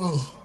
Oh.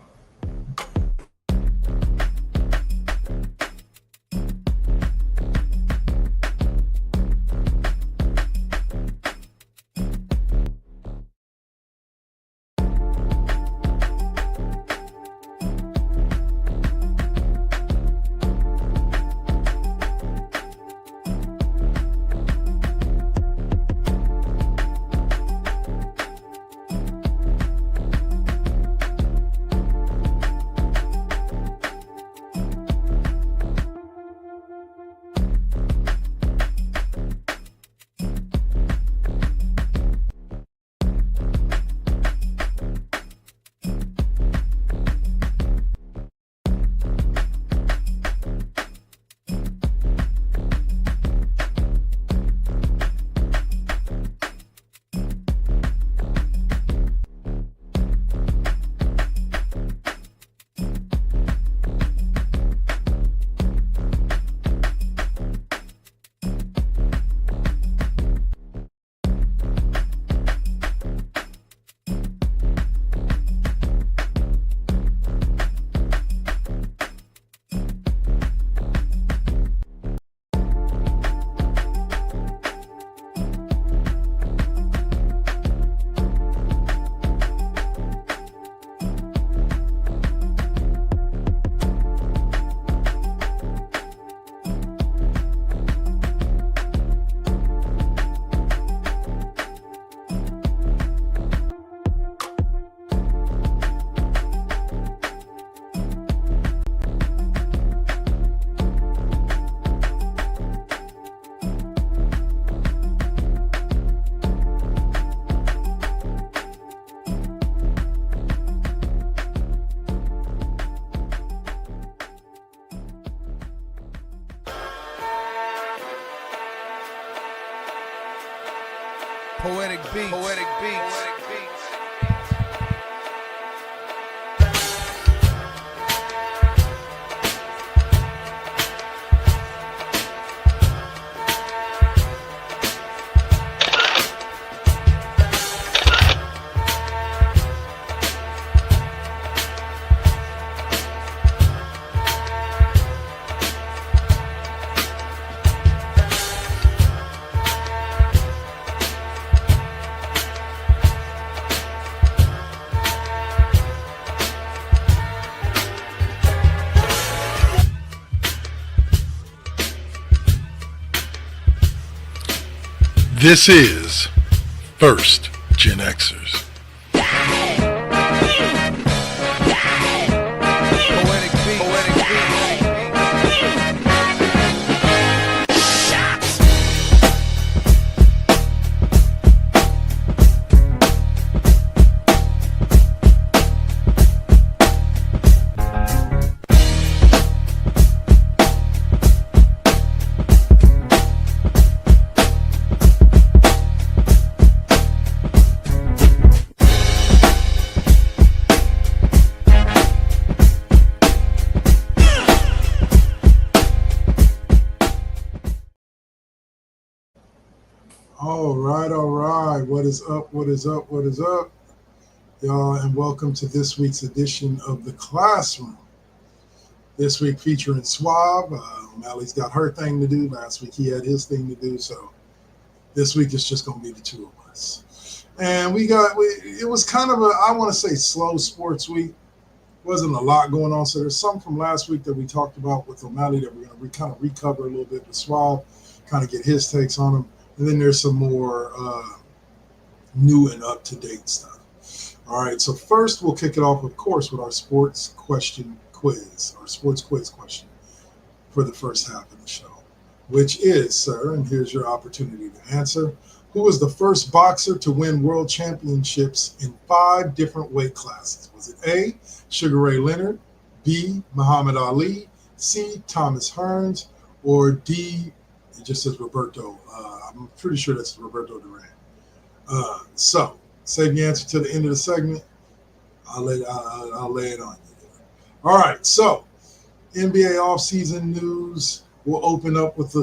Poetic beats. Poetic beats. This is First GenXers. Poetic beats. Poetic beats. All right. What is up? What is up? What is up, y'all? And welcome to this week's edition of The Classroom. This week featuring Suave. O'Malley's got her thing to do. Last week he had his thing to do. So this week it's just going to be the two of us. And it was kind of I want to say slow sports week. Wasn't a lot going on. So there's some from last week that we talked about with O'Malley that we're going to kind of recover a little bit with Suave, kind of get his takes on them. And then there's some more new and up-to-date stuff. All right, so first we'll kick it off, of course, with our sports quiz question for the first half of the show, which is, sir, and here's your opportunity to answer, who was the first boxer to win world championships in 5 different weight classes? Was it A, Sugar Ray Leonard, B, Muhammad Ali, C, Thomas Hearns, or D, it just says Roberto. I'm pretty sure that's Roberto Duran. So save your answer to the end of the segment. I'll lay it on you. All right. So NBA offseason news. We'll open up with a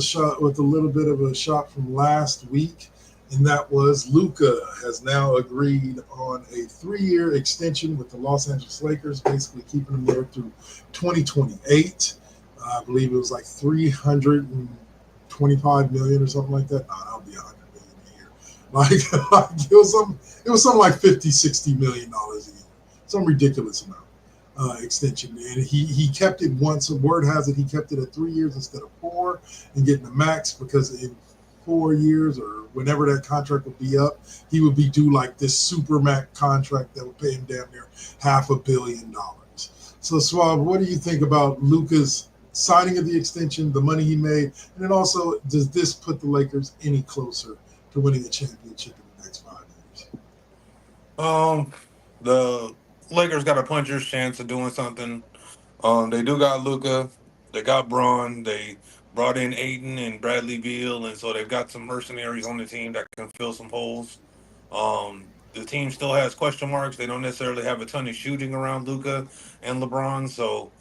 little bit of a shot from last week. and that was Luka has now agreed on a 3-year extension with the Los Angeles Lakers, basically keeping him there through 2028. I believe it was like 325 million or something like that. No, that would be 100 million a year. Like it was something like 50-60 million dollars a year, some ridiculous amount extension. And he kept it once. Word has it he kept it at 3 years instead of 4, and getting the max because in 4 years or whenever that contract would be up, he would be due like this super max contract that would pay him damn near $500 million. So Suave, what do you think about Luka's signing of the extension, the money he made, and then also does this put the Lakers any closer to winning a championship in the next 5 years? Um, the Lakers got a puncher's chance of doing something. They do got Luca, they got Braun, they brought in Aiton and Bradley Beal, and so they've got some mercenaries on the team that can fill some holes. The team still has question marks. They don't necessarily have a ton of shooting around Luca and LeBron, so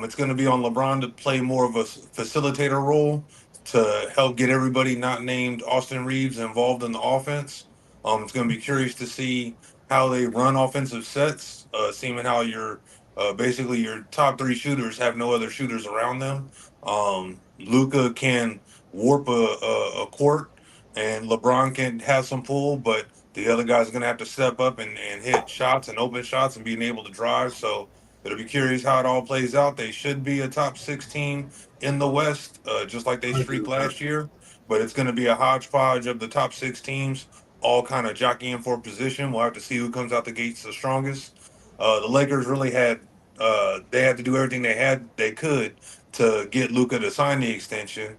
it's going to be on LeBron to play more of a facilitator role to help get everybody not named Austin Reeves involved in the offense. It's going to be curious to see how they run offensive sets, seeing how basically your top three shooters have no other shooters around them. Luca can warp a court, and LeBron can have some pull, but the other guys are going to have to step up and hit shots and open shots and being able to drive. So it'll be curious how it all plays out. They should be a top six team in the West, just like they I agree streaked with that. last year. But it's going to be a hodgepodge of the top six teams, all kind of jockeying for position. We'll have to see who comes out the gates the strongest. The Lakers really had they had to do everything they could to get Luca to sign the extension.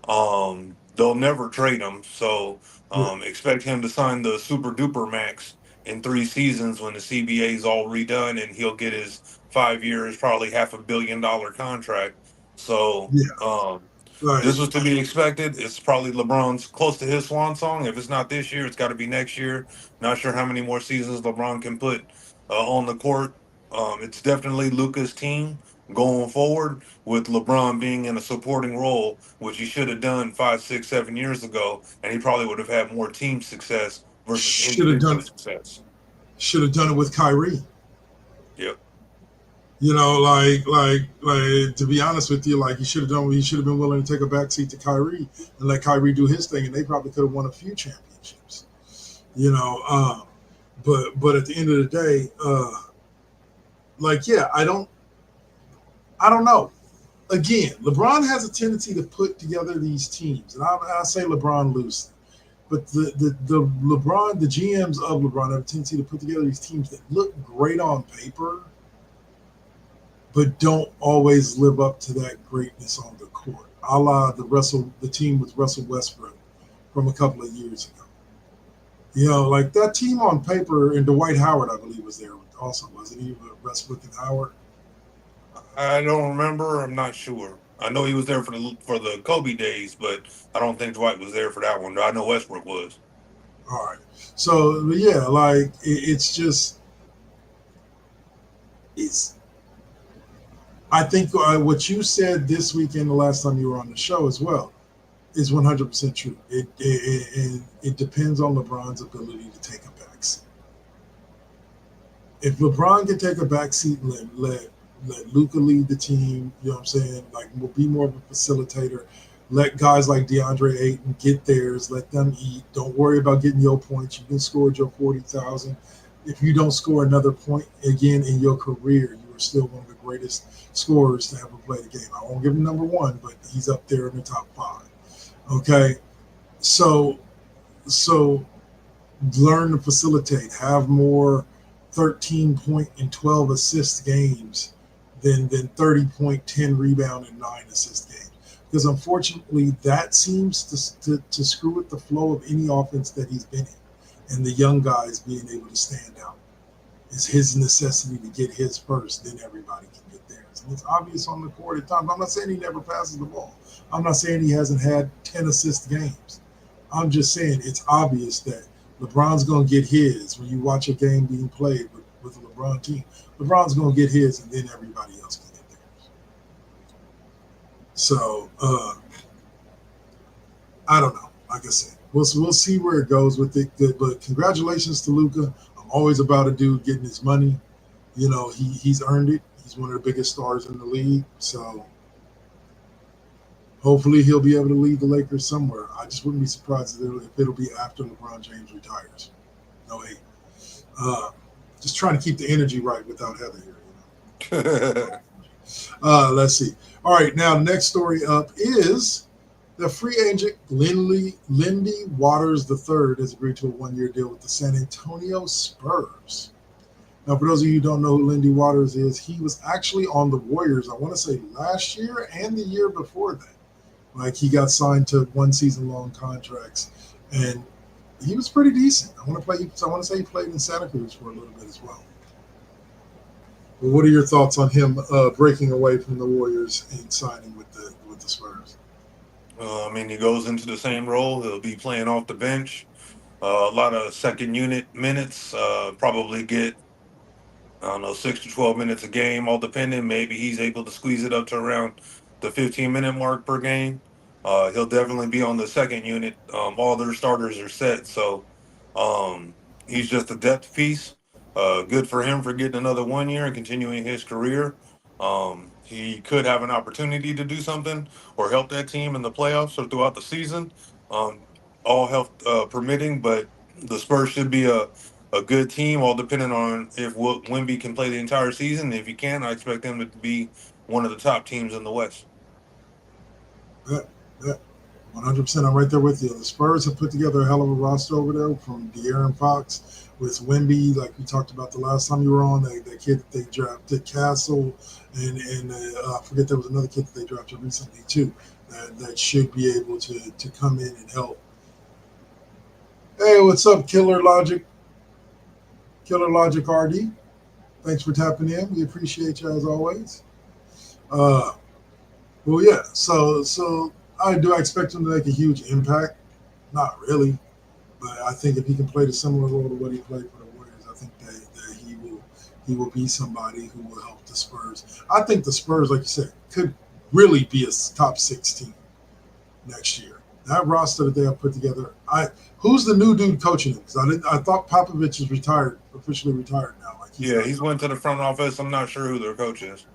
They'll never trade him, so Yeah. expect him to sign the super duper max in 3 seasons when the CBA is all redone and he'll get his 5 years, probably $500 million contract. So Yeah. this Like was to be expected. It's probably LeBron's close to his swan song. If it's not this year, it's got to be next year. Not sure how many more seasons LeBron can put on the court. It's definitely Luca's team going forward, with LeBron being in a supporting role, which he should have done 5, 6, 7 years ago, and he probably would have had more team success versus should have individual done success. should have done it with Kyrie. Yep. You know, like to be honest with you, like he should have done. He should have been willing to take a backseat to Kyrie and let Kyrie do his thing, and they probably could have won a few championships. You know, but at the end of the day, like yeah, I don't know. Again, LeBron has a tendency to put together these teams, and I say LeBron loosely, but the LeBron, the GMs of LeBron have a tendency to put together these teams that look great on paper but don't always live up to that greatness on the court. A la the team with Russell Westbrook from a couple of years ago. You know, like that team on paper, and Dwight Howard, I believe, was there also, wasn't he? Westbrook and Howard. I don't remember. I'm not sure. I know he was there for the Kobe days, but I don't think Dwight was there for that one. I know Westbrook was. All right. So yeah, like it's just it's. I think what you said this weekend, the last time you were on the show as well, is 100% true. It depends on LeBron's ability to take a backseat. If LeBron can take a backseat and let Luka lead the team, you know what I'm saying? Like, will be more of a facilitator. Let guys like DeAndre Ayton get theirs. Let them eat. Don't worry about getting your points. You can score your 40,000. If you don't score another point again in your career, you are still one of the greatest scorers to ever play the game. I won't give him number one, but he's up there in the top 5. Okay, so learn to facilitate. Have more 13-point and 12 assist games than 30-point, 10 rebound, and 9 assist games. Because unfortunately, that seems to screw with the flow of any offense that he's been in. And the young guys being able to stand out is his necessity to get his first, then everybody can get theirs. And it's obvious on the court at times. I'm not saying he never passes the ball. I'm not saying he hasn't had 10 assist games. I'm just saying it's obvious that LeBron's going to get his when you watch a game being played with a LeBron team. LeBron's going to get his, and then everybody else can get theirs. So, I don't know. Like I said, we'll see where it goes with it. Good, but congratulations to Luka. I'm always about a dude getting his money. You know, he's earned it. He's one of the biggest stars in the league. So hopefully he'll be able to lead the Lakers somewhere. I just wouldn't be surprised if it'll be after LeBron James retires. No hate. Uh, just trying to keep the energy right without Heather here. Let's see. All right, now next story up is the free agent Lindy Waters III has agreed to a one-year deal with the San Antonio Spurs. Now, for those of you who don't know who Lindy Waters is, he was actually on the Warriors, I want to say last year and the year before that. Like, he got signed to one-season-long contracts, and he was pretty decent. I want to say he played in Santa Cruz for a little bit as well. But what are your thoughts on him breaking away from the Warriors and signing with the Spurs? I mean, he goes into the same role. He'll be playing off the bench. A lot of second unit minutes. Probably get, I don't know, 6 to 12 minutes a game, all depending. Maybe he's able to squeeze it up to around the 15-minute mark per game. He'll definitely be on the second unit. All their starters are set, so he's just a depth piece. Good for him for getting another 1 year and continuing his career. He could have an opportunity to do something or help that team in the playoffs or throughout the season, all health permitting. But the Spurs should be a good team, all depending on if Wemby can play the entire season. If he can, I expect them to be one of the top teams in the West. Yeah, yeah. 100%. I'm right there with you. The Spurs have put together a hell of a roster over there from De'Aaron Fox with Wemby, like we talked about the last time you were on, the kid that they drafted, Castle, and I forget there was another kid that they drafted recently too that should be able to come in and help. Hey, what's up, Killer Logic? Killer Logic RD. Thanks for tapping in. We appreciate you as always. Well, yeah. So I expect him to make a huge impact. Not really, but I think if he can play the similar role to what he played for the Warriors, I think that he will be somebody who will help the Spurs. I think the Spurs, like you said, could really be a top 6 team next year. That roster that they have put together. Who's the new dude coaching them? Because I thought Popovich is officially retired now. Like he's went to the front office. I'm not sure who their coach is.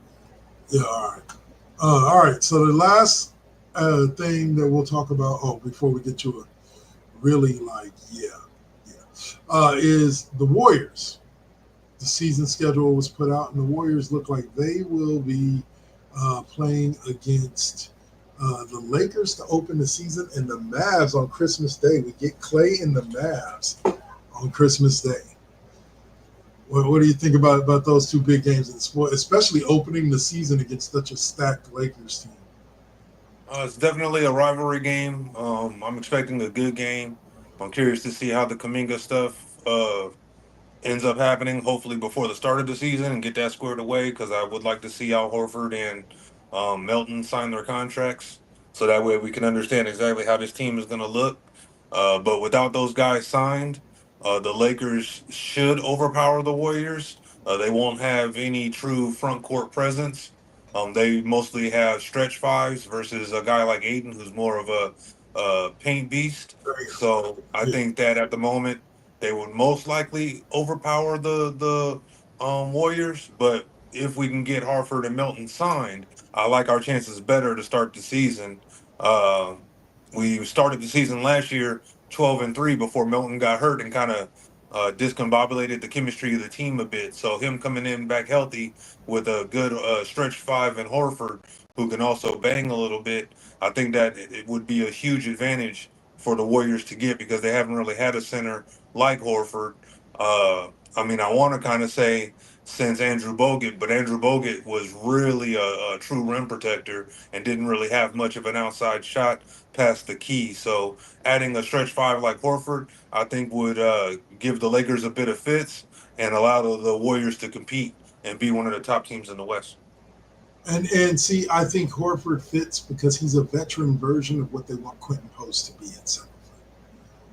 Yeah, all right. All right. So the last thing that we'll talk about, before we get to it, really is the Warriors. The season schedule was put out, and the Warriors look like they will be playing against the Lakers to open the season, and the Mavs on Christmas Day. We get Clay and the Mavs on Christmas Day. What do you think about those two big games in sport, especially opening the season against such a stacked Lakers team? It's definitely a rivalry game. I'm expecting a good game. I'm curious to see how the Kuminga stuff ends up happening, hopefully before the start of the season, and get that squared away, because I would like to see Al Horford and Melton sign their contracts, so that way we can understand exactly how this team is going to look. But without those guys signed, the Lakers should overpower the Warriors. They won't have any true front court presence. They mostly have stretch fives versus a guy like Aiden, who's more of a paint beast. So I think that at the moment they would most likely overpower the Warriors. But if we can get Harford and Melton signed, I like our chances better to start the season. Uh, we started the season last year 12-3 before Melton got hurt and kind of discombobulated the chemistry of the team a bit. So him coming in back healthy with a good stretch five and Horford, who can also bang a little bit, I think that it would be a huge advantage for the Warriors to get, because they haven't really had a center like Horford. I mean, I want to kind of say since Andrew Bogut, but Andrew Bogut was really a true rim protector and didn't really have much of an outside shot past the key. So adding a stretch five like Horford, I think would give the Lakers a bit of fits and allow the Warriors to compete and be one of the top teams in the West. And see, I think Horford fits because he's a veteran version of what they want Quentin Post to be in center.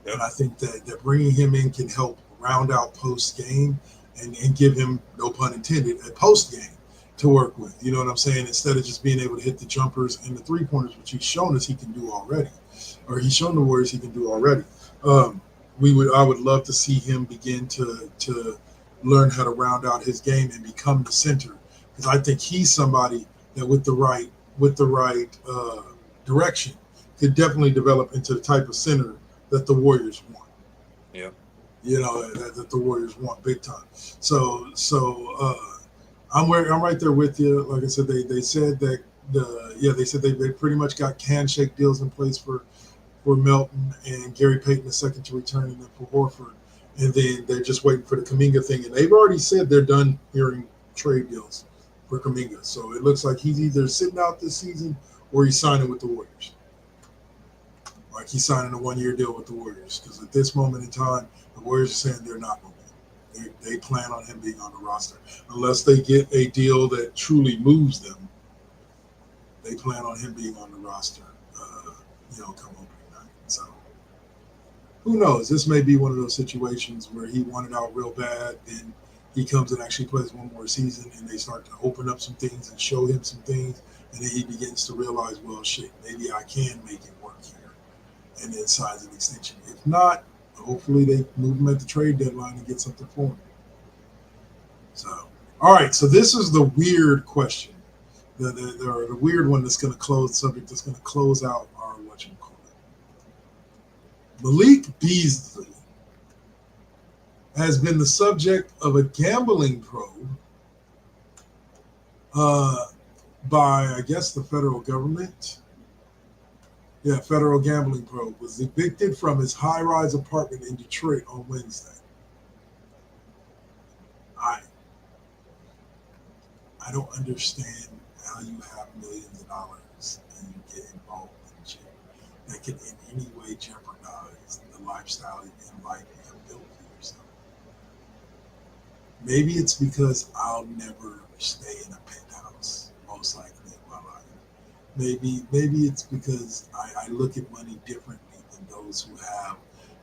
Yep. And I think that bringing him in can help round out post game and give him, no pun intended, a post game to work with. You know what I'm saying? Instead of just being able to hit the jumpers and the 3-pointers, which he's shown us he can do already, or he's shown the Warriors he can do already. I would love to see him begin to learn how to round out his game and become the center, because I think he's somebody that with the right direction could definitely develop into the type of center that the Warriors want. Yeah. You know, that the Warriors want big time. So I'm right there with you. Like I said, they said that they said they pretty much got handshake deals in place for Melton and Gary Payton II to return, and then for Horford, and then they're just waiting for the Kuminga thing. And they've already said they're done hearing trade deals for Kuminga. So it looks like he's either sitting out this season or he's signing with the Warriors. Like he's signing a 1-year deal with the Warriors, because at this moment in time, the Warriors are saying they're not going to. They plan on him being on the roster unless they get a deal that truly moves them. They plan on him being on the roster, come opening night. So who knows? This may be one of those situations where he wanted out real bad, then he comes and actually plays one more season, and they start to open up some things and show him some things, and then he begins to realize, well, shit, maybe I can make it work here, and then signs an extension. If not, hopefully they move him at the trade deadline and get something for him. So, all right. So this is the weird question, the weird one that's going to close subject that's going to close out our whatchamacallit. Malik Beasley has been the subject of a gambling probe by, I guess, the federal government. Yeah, federal gambling probe was evicted from his high-rise apartment in Detroit on Wednesday. I don't understand how you have millions of dollars and you get involved in shit that can in any way jeopardize the lifestyle and life you have built for yourself. Maybe it's because I'll never stay in a penthouse, most likely in my life. Maybe it's because I look at money differently than those who have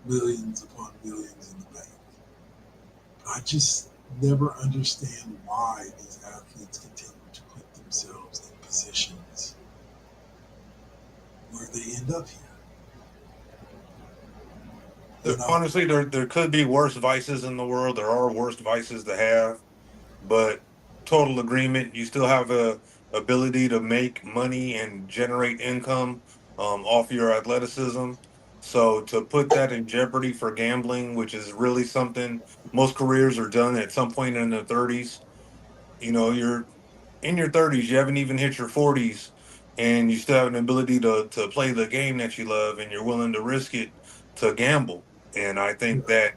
millions upon millions in the bank. I just never understand why these athletes continue to put themselves in positions where they end up here. Honestly, there could be worse vices in the world. There are worse vices to have, but total agreement. You still have a ability to make money and generate income off your athleticism. So to put that in jeopardy for gambling, which is really something most careers are done at some point in their 30s. You're in your 30s, you haven't even hit your 40s, and you still have an ability to play the game that you love, and you're willing to risk it to gamble. And I think that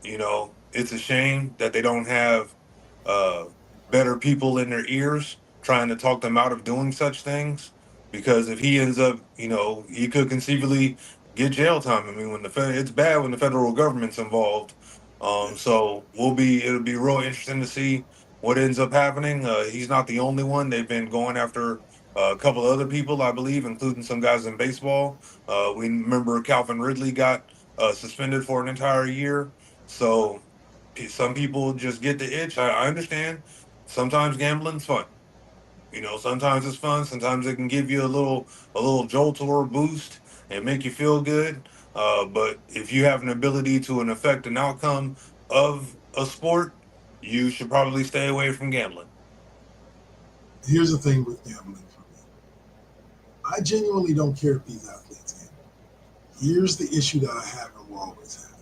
it's a shame that they don't have uh, better people in their ears trying to talk them out of doing such things. Because if he ends up, he could conceivably get jail time. I mean, it's bad when the federal government's involved. So it'll be real interesting to see what ends up happening. He's not the only one. They've been going after a couple other people, I believe, including some guys in baseball. We remember Calvin Ridley got suspended for an entire year. So some people just get the itch. I understand. Sometimes gambling's fun. Sometimes it's fun. Sometimes it can give you a little jolt or a boost and make you feel good. But if you have an ability to affect an outcome of a sport, you should probably stay away from gambling. Here's the thing with gambling for me. I genuinely don't care if these athletes gamble. Here's the issue that I have and will always have.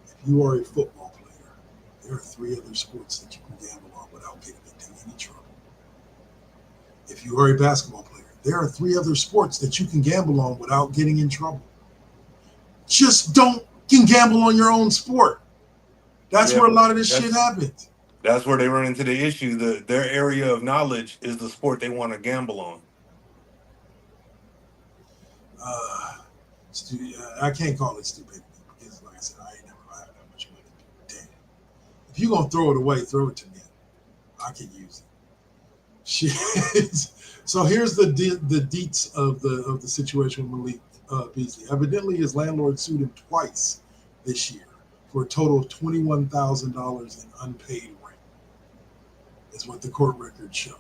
If you are a football player, there are 3 other sports that you can gamble on without getting into any trouble. If you are a basketball player, there are 3 other sports that you can gamble on without getting in trouble. Just don't gamble on your own sport. That's where a lot of this shit happens. That's where they run into the issue. Their area of knowledge is the sport they want to gamble on. I can't call it stupidity because, like I said, I ain't never had that much money. Damn. If you're going to throw it away, throw it to me. I can use it. Shit. So here's the deets of the situation with Malik Beasley. Evidently, his landlord sued him twice this year for a total of $21,000 in unpaid rent, is what the court records show.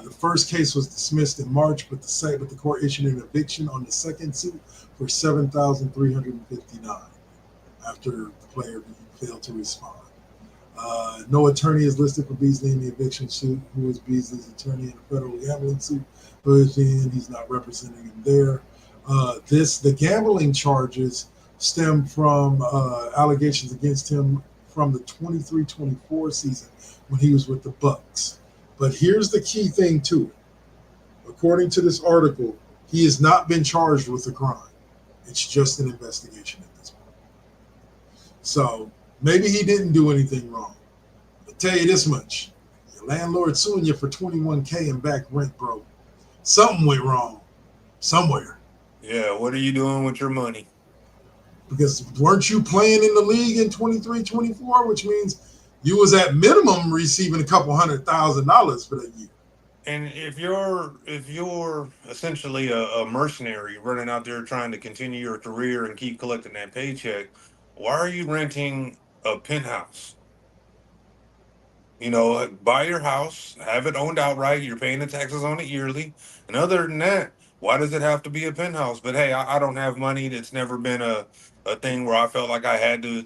The first case was dismissed in March, but the court issued an eviction on the second suit for $7,359 after the player failed to respond. No attorney is listed for Beasley in the eviction suit. Who is Beasley's attorney in the federal gambling suit? But he's not representing him there. The gambling charges stem from allegations against him from the 23-24 season when he was with the Bucks. But here's the key thing to it. According to this article, he has not been charged with a crime. It's just an investigation at this point. So maybe he didn't do anything wrong. I'll tell you this much. Your landlord suing you for $21K in back rent, bro. Something went wrong somewhere. Yeah, what are you doing with your money? Because weren't you playing in the league in 23-24, which means you was at minimum receiving a couple $100,000 for that year. And if you're essentially a mercenary running out there trying to continue your career and keep collecting that paycheck, why are you renting a penthouse? You know, buy your house, have it owned outright. You're paying the taxes on it yearly. And other than that, why does it have to be a penthouse? But hey, I don't have money. It's never been a thing where I felt like I had to,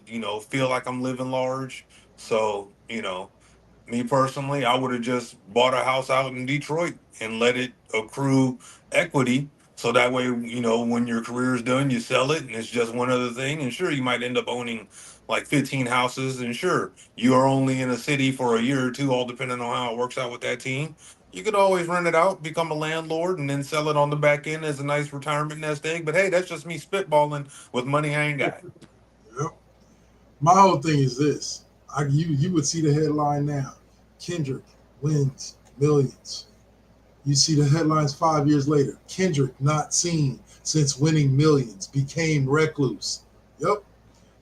feel like I'm living large. So, me personally, I would have just bought a house out in Detroit and let it accrue equity. So that way, when your career is done, you sell it and it's just one other thing. And sure, you might end up owning like 15 houses. And sure, you are only in a city for a year or two, all depending on how it works out with that team. You could always rent it out, become a landlord, and then sell it on the back end as a nice retirement nest egg. But hey, that's just me spitballing with money I ain't got. Yep. My whole thing is this. You would see the headline now. Kendrick wins millions. You see the headlines 5 years later. Kendrick not seen since winning millions. Became recluse. Yep.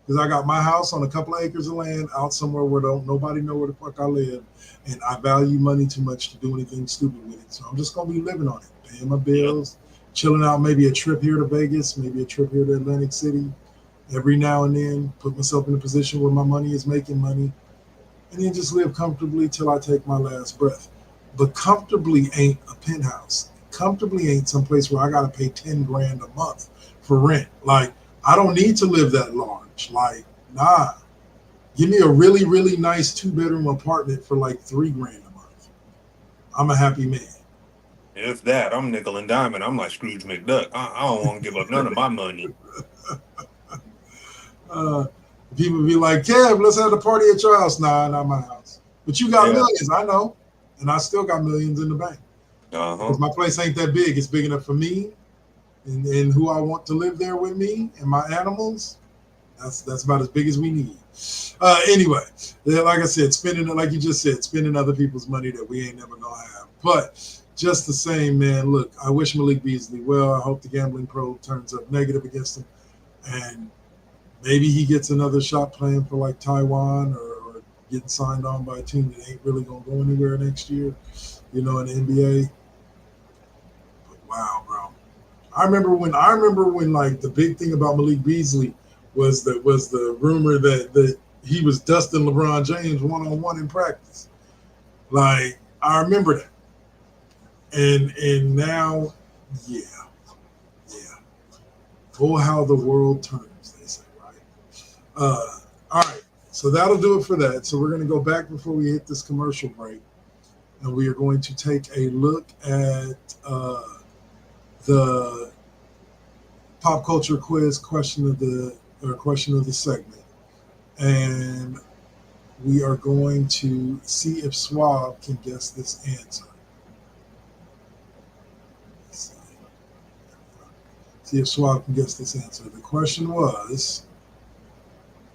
Because I got my house on a couple of acres of land out somewhere where nobody know where the fuck I live. And I value money too much to do anything stupid with it. So I'm just going to be living on it. Paying my bills. Yep. Chilling out, maybe a trip here to Vegas. Maybe a trip here to Atlantic City. Every now and then, put myself in a position where my money is making money. And then just live comfortably till I take my last breath. But comfortably ain't a penthouse. Comfortably ain't someplace where I got to pay 10 grand a month for rent. Like, I don't need to live that large. Like, nah. Give me a really, really nice 2-bedroom apartment for like 3 grand a month. I'm a happy man. If that, I'm nickel and diamond. I'm like Scrooge McDuck. I don't want to give up none of my money. People be like, Kev, let's have a party at your house. Nah, not my house. But you got millions, I know. And I still got millions in the bank. Because my place ain't that big. It's big enough for me and who I want to live there with me and my animals. That's about as big as we need. Anyway, like I said, like you just said, spending other people's money that we ain't never going to have. But just the same, man, look, I wish Malik Beasley well. I hope the gambling probe turns up negative against him. And maybe he gets another shot playing for like Taiwan or getting signed on by a team that ain't really going to go anywhere next year, in the NBA. But wow, bro. I remember when like the big thing about Malik Beasley was the rumor that he was dusting LeBron James one-on-one in practice. Like, I remember that. And now, yeah. Oh, how the world turns, they say, right? All right, so that'll do it for that. So we're going to go back before we hit this commercial break, and we are going to take a look at the pop culture quiz question of the segment, and we are going to see if Suave can guess this answer. See if Suave can guess this answer. The question was,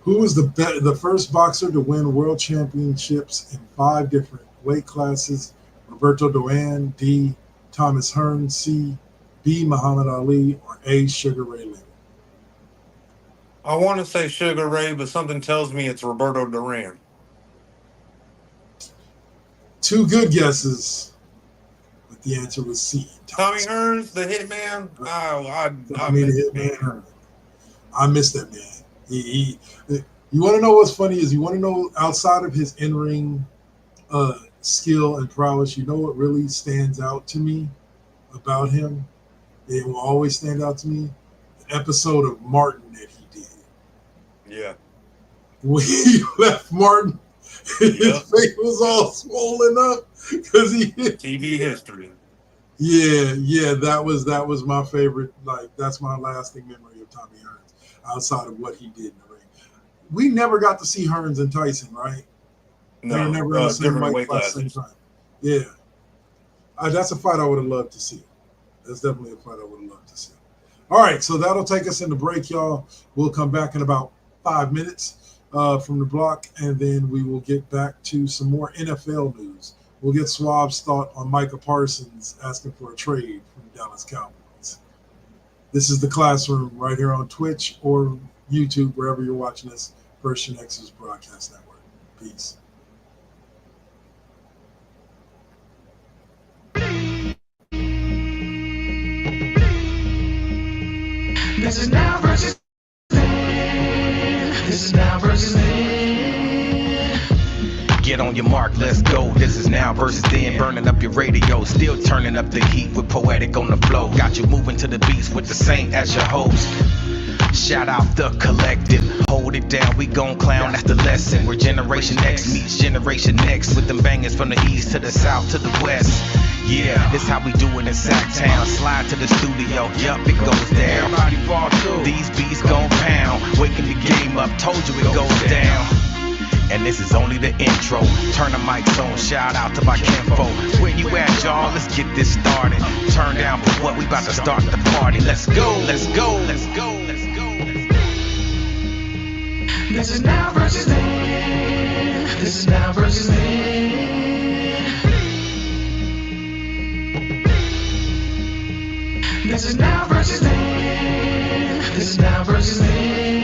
who was the first boxer to win world championships in 5 different weight classes? Roberto Duran, D, Thomas Hearns, C, B, Muhammad Ali, or A, Sugar Ray Leonard? I want to say Sugar Ray, but something tells me it's Roberto Duran. 2 good guesses, but the answer was C. Tommy Hearns, the hitman. I missed that man. You want to know what's funny is you want to know outside of his in-ring skill and prowess. You know what really stands out to me about him? It will always stand out to me. The episode of Martin that he did. Yeah. When he left Martin, his face was all swollen up because he hit TV history. Yeah, that was my favorite. Like, that's my lasting memory of Tommy Hearns, outside of what he did in the ring. We never got to see Hearns and Tyson, right? No, they were never in the same different weight class at the classes. same time. Yeah, that's a fight I would have loved to see. That's definitely a fight I would have loved to see. All right, so that'll take us into break, y'all. We'll come back in about 5 minutes from the block, and then we will get back to some more NFL news. We'll get Suave's thought on Micah Parsons asking for a trade from the Dallas Cowboys. This is The Classroom right here on Twitch or YouTube, wherever you're watching us, First GenXers Broadcast Network. Peace. This is now versus then. This is now versus then. Get on your mark, let's go. This is now versus then. Burning up your radio, still turning up the heat with Poetic on the flow. Got you moving to the beats with the Saint as your host. Shout out the collective, hold it down, we gon' clown, that's the lesson. Where Generation X meets Generation Next, with them bangers from the east to the south to the west. Yeah, this how we do it in Sacktown. Slide to the studio, yup, it goes down. Everybody fall through. These beats gon' pound, waking the game up, told you it goes down. And this is only the intro. Turn the mics on, shout out to my kinfo. Where you at, y'all? Let's get this started. Turn down for what, we about to start the party. Let's go, let's go, let's go, let's go. This is now versus then. This is now versus then. This is now versus then. This is now versus then.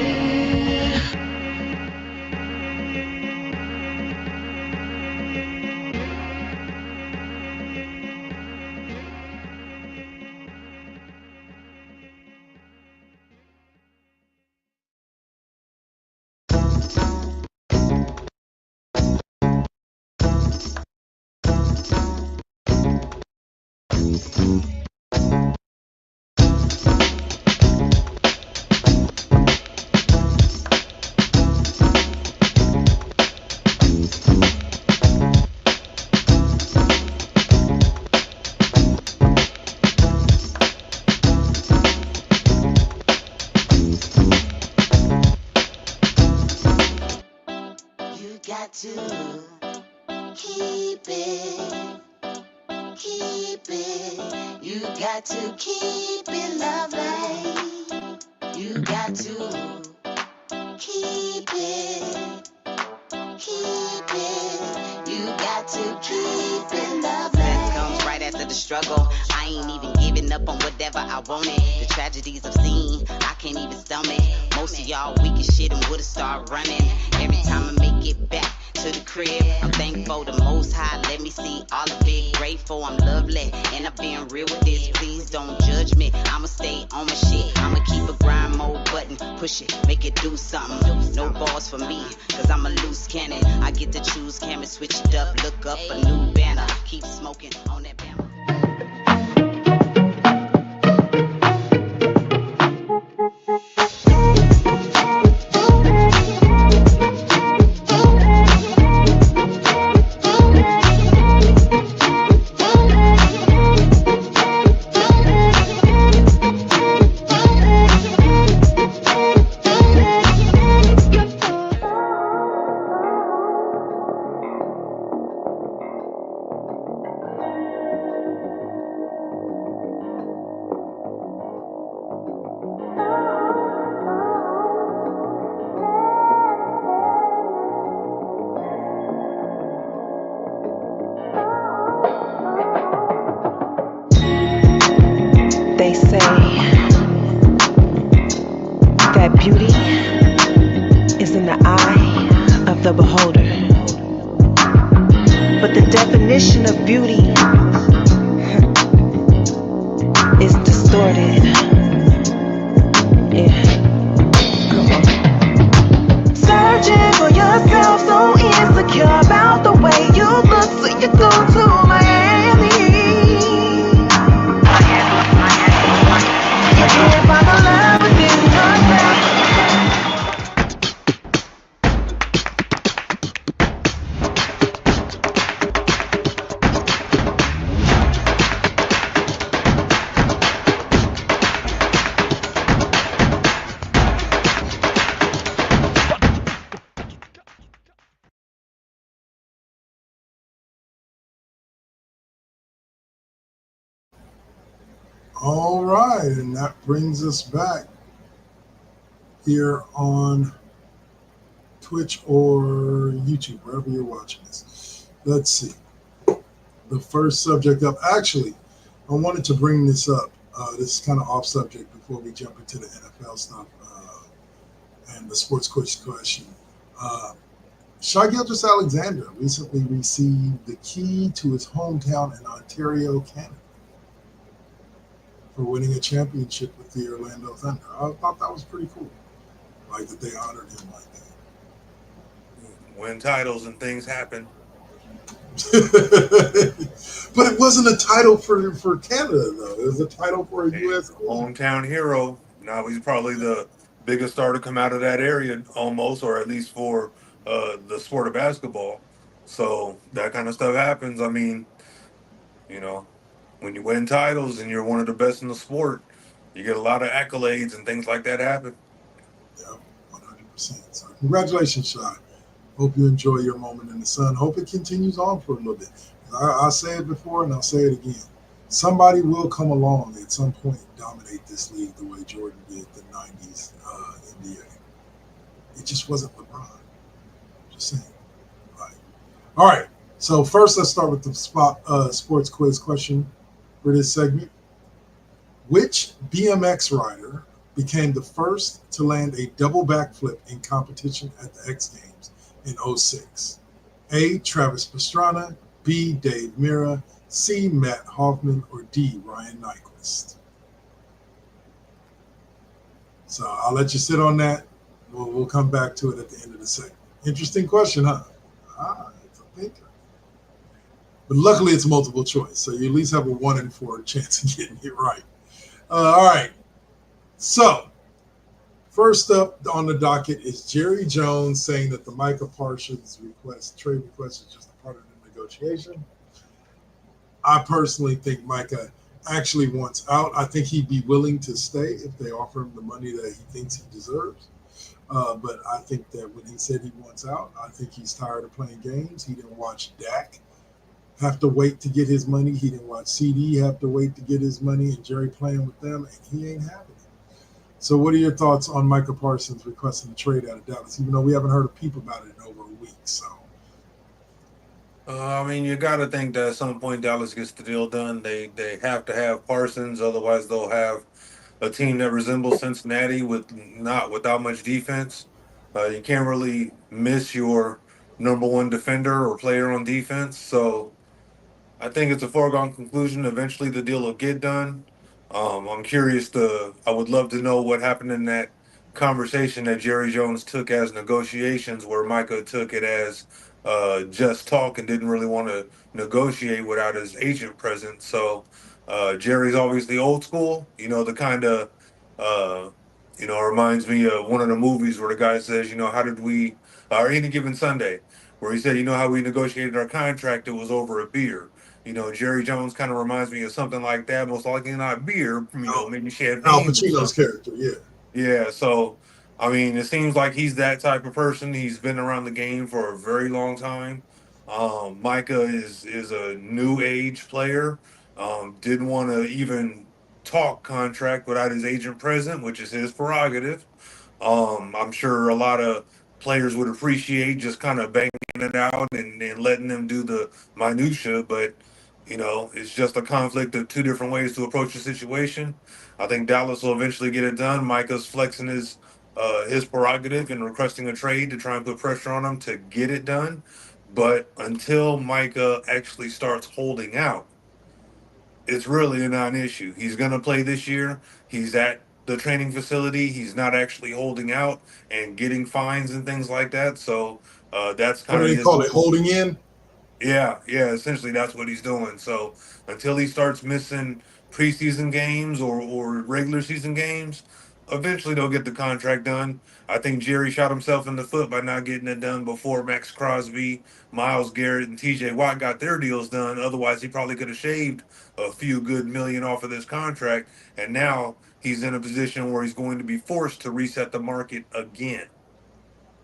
They say that beauty is in the eye of the beholder. But the definition of beauty is distorted. Yeah. Come on. Searching for yourself, so insecure about the way you look, so could go to Miami. You can't find the love within yourself. All right, and that brings us back here on Twitch or YouTube, wherever you're watching this. Let's see. The first subject up. Actually, I wanted to bring this up. This is kind of off subject before we jump into the NFL stuff and the sports question. Shai Gilgeous-Alexander recently received the key to his hometown in Ontario, Canada, for winning a championship with the Orlando Thunder. I thought that was pretty cool. Like that they honored him like that. Win titles and things happen. But it wasn't a title for Canada, though. It was a title for a U.S. hometown hero. Now he's probably the biggest star to come out of that area, almost, or at least for the sport of basketball. So that kind of stuff happens. I mean, you know, when you win titles and you're one of the best in the sport, you get a lot of accolades and things like that happen. Yeah, 100%. So congratulations, Shai. Hope you enjoy your moment in the sun. Hope it continues on for a little bit. I say it before and I'll say it again. Somebody will come along at some point and dominate this league the way Jordan did the 90s NBA. It just wasn't LeBron. Just saying. Right. All right. So first, let's start with the sports quiz question for this segment. Which BMX rider became the first to land a double backflip in competition at the X Games in 06? A. Travis Pastrana, B. Dave Mira, C. Matt Hoffman, or D. Ryan Nyquist? So I'll let you sit on that. We'll come back to it at the end of the segment. Interesting question, huh? It's a thinker. But luckily, it's multiple choice, so you at least have a 1 in 4 chance of getting it right. All right. So, first up on the docket is Jerry Jones saying that the Micah Parsons trade request is just a part of the negotiation. I personally think Micah actually wants out. I think he'd be willing to stay if they offer him the money that he thinks he deserves. But I think that when he said he wants out, I think he's tired of playing games. He didn't watch Dak have to wait to get his money. He didn't watch CD have to wait to get his money, and Jerry playing with them, and he ain't having it. So what are your thoughts on Micah Parsons requesting a trade out of Dallas, even though we haven't heard a peep about it in over a week? So, I mean, you got to think that at some point Dallas gets the deal done. They have to have Parsons, otherwise they'll have a team that resembles Cincinnati without much defense. You can't really miss your number one defender or player on defense. So I think it's a foregone conclusion. Eventually, the deal will get done. I'm curious I would love to know what happened in that conversation that Jerry Jones took as negotiations, where Micah took it as just talk and didn't really want to negotiate without his agent present. So Jerry's obviously old school, the kind of, uh, reminds me of one of the movies where the guy says, how did we, or Any Given Sunday, where he said, how we negotiated our contract, it was over a beer. Jerry Jones kind of reminds me of something like that. Most likely not beer, maybe Al champagne. Pacino's character, yeah. Yeah, so I mean, it seems like he's that type of person. He's been around the game for a very long time. Micah is a new age player. Didn't want to even talk contract without his agent present, which is his prerogative. I'm sure a lot of players would appreciate just kind of banging it out and letting them do the minutia, but it's just a conflict of two different ways to approach the situation. I think Dallas will eventually get it done. Micah's flexing his prerogative and requesting a trade to try and put pressure on him to get it done. But until Micah actually starts holding out, it's really a non-issue. He's going to play this year. He's at the training facility. He's not actually holding out and getting fines and things like that. So that's What kind do of they his. call it? Holding in? Yeah, yeah, essentially that's what he's doing. So until he starts missing preseason games or regular season games, eventually they'll get the contract done. I think Jerry shot himself in the foot by not getting it done before Max Crosby, Miles Garrett, and TJ Watt got their deals done. Otherwise, he probably could have shaved a few good million off of this contract. And now he's in a position where he's going to be forced to reset the market again.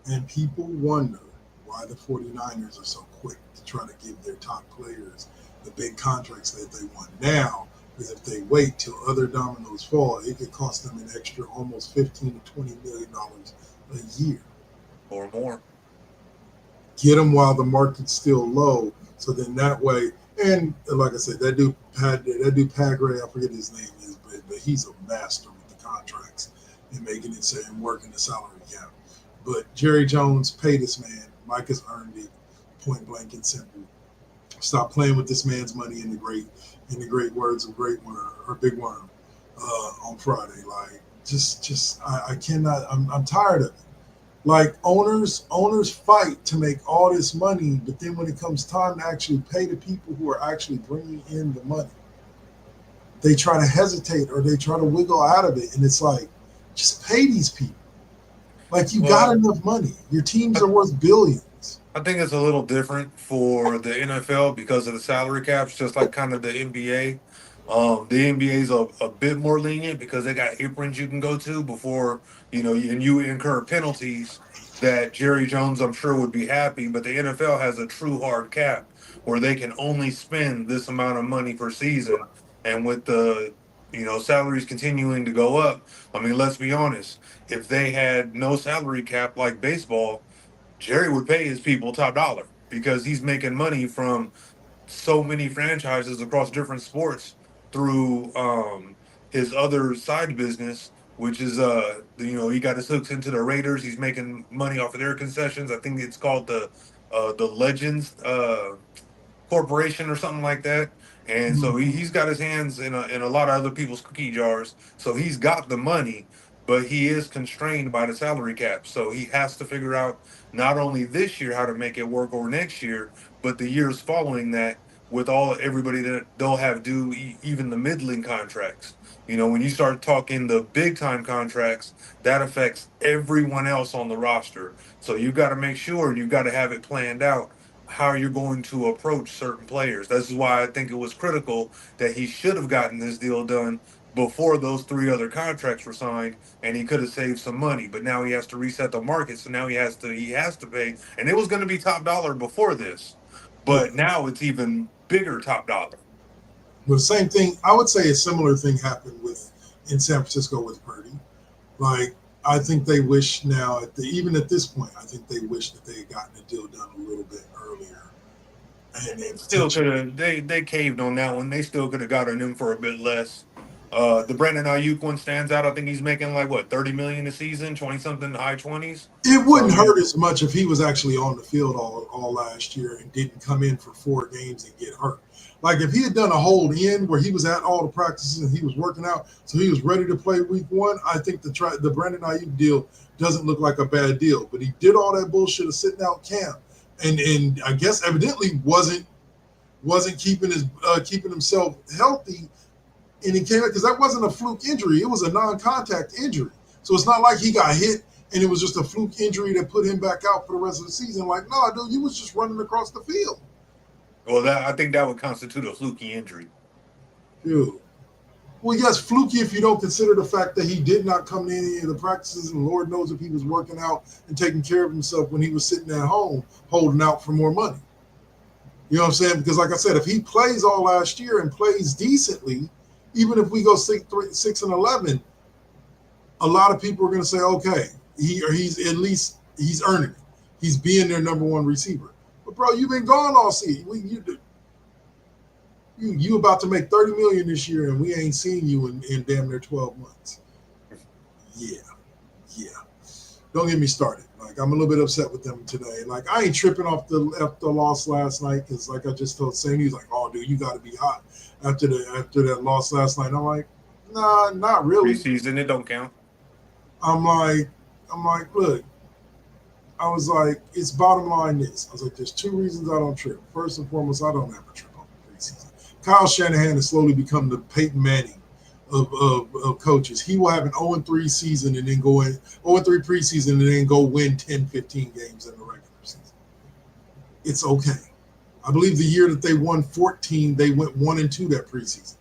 And people wonder why the 49ers are so quick to try to give their top players the big contracts that they want now. Because if they wait till other dominoes fall, it could cost them an extra almost $15 to $20 million a year. Or more. Get them while the market's still low, so then that way. And like I said, that dude Pagray, I forget his name is, but he's a master with the contracts and making it say and working the salary cap. But Jerry Jones, pay this man. Mike has earned it, point blank and simple. Stop playing with this man's money in the great words of Great Worm or Big Worm on Friday. Like, I cannot. I'm tired of it. Like owners fight to make all this money, but then when it comes time to actually pay the people who are actually bringing in the money, they try to hesitate or they try to wiggle out of it, and it's like, just pay these people. Like you got enough money. Your teams are worth billions. I think it's a little different for the NFL because of the salary caps, just like kind of the NBA. The NBA is a bit more lenient because they got aprons you can go to before, and you incur penalties that Jerry Jones, I'm sure, would be happy. But the NFL has a true hard cap where they can only spend this amount of money per season. And with the, salaries continuing to go up, I mean, let's be honest, if they had no salary cap like baseball, Jerry would pay his people top dollar because he's making money from so many franchises across different sports through his other side business, which is he got his hooks into the Raiders. He's making money off of their concessions. I think it's called the Legends corporation or something like that. And so he's got his hands in a lot of other people's cookie jars. So he's got the money, but he is constrained by the salary cap. So he has to figure out not only this year how to make it work or next year, but the years following that with everybody that they'll have due even the middling contracts. When you start talking the big time contracts, that affects everyone else on the roster. So you've got to make sure you've got to have it planned out how you're going to approach certain players. This is why I think it was critical that he should have gotten this deal done before those three other contracts were signed, and he could have saved some money. But now he has to reset the market, so now he has to pay. And it was going to be top dollar before this, Yeah. but now it's even bigger top dollar. But the same thing, I would say a similar thing happened in San Francisco with Purdy. Like, I think they wish now, even at this point, I think they wish that they had gotten the deal done a little bit earlier. And then Still could have they caved on that one. They still could have gotten him for a bit less. The Brandon Ayuk one stands out. I think he's making like what 30 million a season, 20 something, high 20s. It wouldn't hurt as much if he was actually on the field all last year and didn't come in for 4 games and get hurt. Like if he had done a whole in where he was at all the practices and he was working out, so he was ready to play week 1, I think the Brandon Ayuk deal doesn't look like a bad deal. But he did all that bullshit of sitting out camp, and I guess evidently wasn't keeping himself healthy, and he came out because that wasn't a fluke injury; it was a non-contact injury. So it's not like he got hit and it was just a fluke injury that put him back out for the rest of the season. Like, no, dude, you was just running across the field. Well, I think that would constitute a fluky injury. Dude. Well, yes, fluky if you don't consider the fact that he did not come to any of the practices, and Lord knows if he was working out and taking care of himself when he was sitting at home holding out for more money. You know what I'm saying? Because like I said, if he plays all last year and plays decently, even if we go 6-11, a lot of people are going to say, okay, he's earning it. He's being their number 1 receiver. But bro, you've been gone all season. You about to make $30 million this year, and we ain't seen you in damn near 12 months. Yeah. Don't get me started. Like I'm a little bit upset with them today. Like I ain't tripping off the loss last night because, like I just told Sam, he's like, "Oh, dude, you got to be hot after that loss last night." I'm like, nah, not really. Preseason, it don't count. I'm like, look, I was like, it's bottom line this. I was like, there's two reasons I don't trip. First and foremost, I don't ever trip on the preseason. Kyle Shanahan has slowly become the Peyton Manning of coaches. He will have an 0-3 season and then go in 0-3 preseason and then go win 10, 15 games in the regular season. It's okay. I believe the year that they won 14, they went 1-2 that preseason.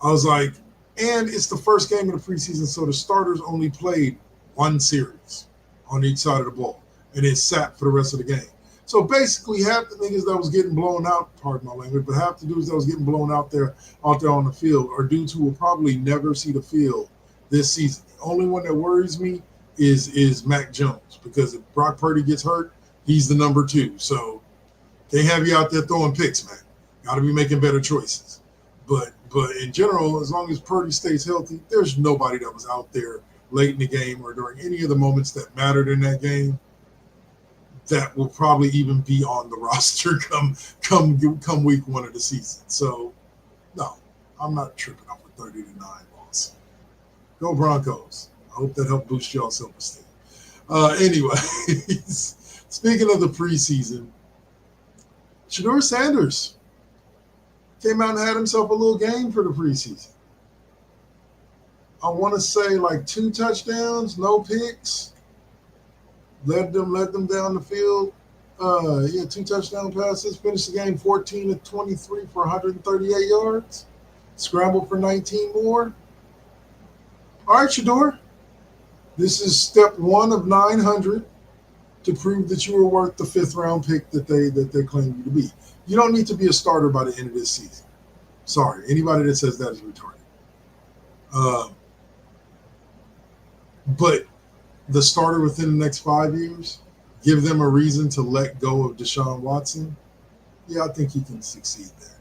I was like, and it's the first game of the preseason, so the starters only played one series on each side of the ball, and then sat for the rest of the game. So basically, half the niggas that was getting blown out, pardon my language, but half the dudes that was getting blown out there on the field are dudes who will probably never see the field this season. The only one that worries me is Mac Jones, because if Brock Purdy gets hurt, he's the number 2. So they have you out there throwing picks, man. Got to be making better choices. But in general, as long as Purdy stays healthy, there's nobody that was out there late in the game or during any of the moments that mattered in that game that will probably even be on the roster come week 1 of the season. So, no, I'm not tripping off a 30-9 loss. Go Broncos. I hope that helped boost y'all self-esteem. Anyways, speaking of the preseason, Shedeur Sanders came out and had himself a little game for the preseason. I want to say like 2 touchdowns, no picks. Led them down the field. 2 touchdown passes. Finished the game 14-23 for 138 yards. Scrambled for 19 more. All right, Shedeur. This is step 1 of 900 to prove that you were worth the 5th round pick that they claim you to be. You don't need to be a starter by the end of this season. Sorry, anybody that says that is retarded. But the starter within the next 5 years, give them a reason to let go of Deshaun Watson. Yeah, I think he can succeed there.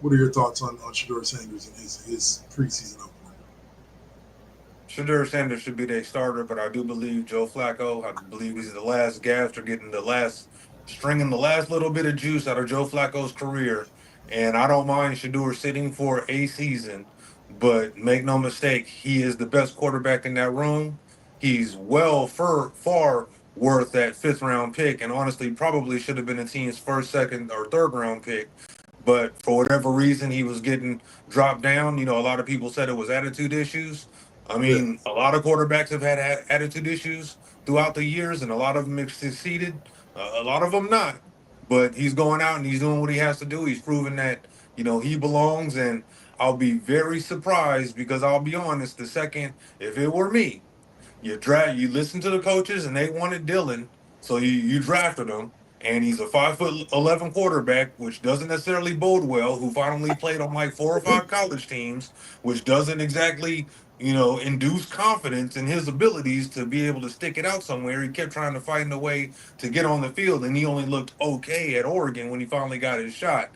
What are your thoughts on Shedeur Sanders and his preseason opener? Shedeur Sanders should be their starter, but I do believe Joe Flacco. I believe he's the last gasp or getting the last stringing the last little bit of juice out of Joe Flacco's career. And I don't mind Shedeur sitting for a season, but make no mistake, he is the best quarterback in that room. He's far worth that 5th round pick, and honestly, probably should have been the team's first, second, or 3rd round pick. But for whatever reason, he was getting dropped down. A lot of people said it was attitude issues. I Yeah, mean, a lot of quarterbacks have had attitude issues throughout the years, and a lot of them have succeeded, a lot of them not. But he's going out and he's doing what he has to do. He's proven that, he belongs. And I'll be very surprised because I'll be honest, if it were me, you listen to the coaches and they wanted Dylan, so you drafted him, and he's a 5'11" quarterback, which doesn't necessarily bode well. Who finally played on like 4 or 5 college teams, which doesn't exactly induce confidence in his abilities to be able to stick it out somewhere. He kept trying to find a way to get on the field, and he only looked okay at Oregon when he finally got his shot.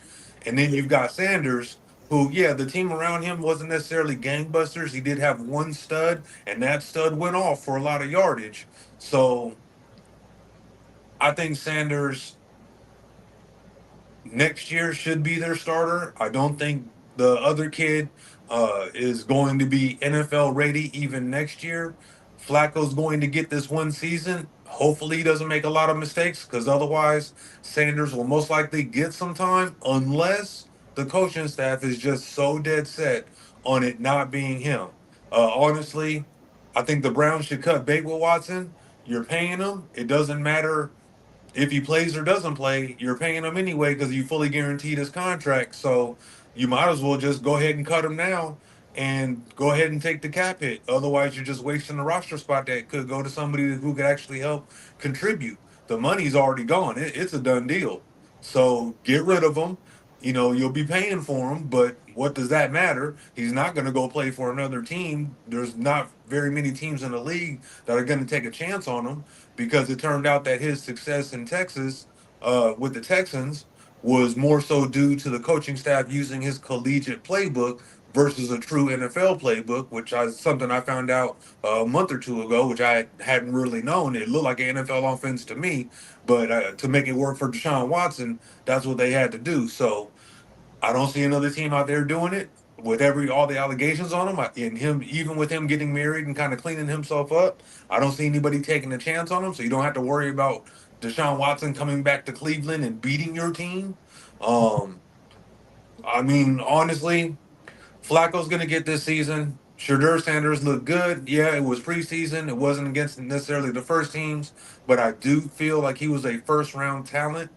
And then yeah, you've got Sanders, who, yeah, the team around him wasn't necessarily gangbusters. He did have one stud, and that stud went off for a lot of yardage. So I think Sanders next year should be their starter. I don't think the other kid is going to be NFL ready even next year. Flacco's going to get this one season. Hopefully, he doesn't make a lot of mistakes because otherwise, Sanders will most likely get some time unless the coaching staff is just so dead set on it not being him. Honestly, I think the Browns should cut bait with Watson. You're paying him. It doesn't matter if he plays or doesn't play, you're paying him anyway because you fully guaranteed his contract. So you might as well just go ahead and cut him now and go ahead and take the cap hit. Otherwise, you're just wasting the roster spot that could go to somebody who could actually help contribute. The money's already gone. It's a done deal. So get rid of him. You'll be paying for him, but what does that matter? He's not going to go play for another team. There's not very many teams in the league that are going to take a chance on him because it turned out that his success in Texas with the Texans was more so due to the coaching staff using his collegiate playbook versus a true NFL playbook, which is something I found out a month or two ago, which I hadn't really known. It looked like an NFL offense to me, but to make it work for Deshaun Watson, that's what they had to do. So I don't see another team out there doing it. with all the allegations on him, and him even with him getting married and kind of cleaning himself up, I don't see anybody taking a chance on him. So you don't have to worry about Deshaun Watson coming back to Cleveland and beating your team. Um, I mean, honestly, Flacco's going to get this season. Shadur Sanders looked good. Yeah, it was preseason. It wasn't against necessarily the first teams, but I do feel like he was a first round talent.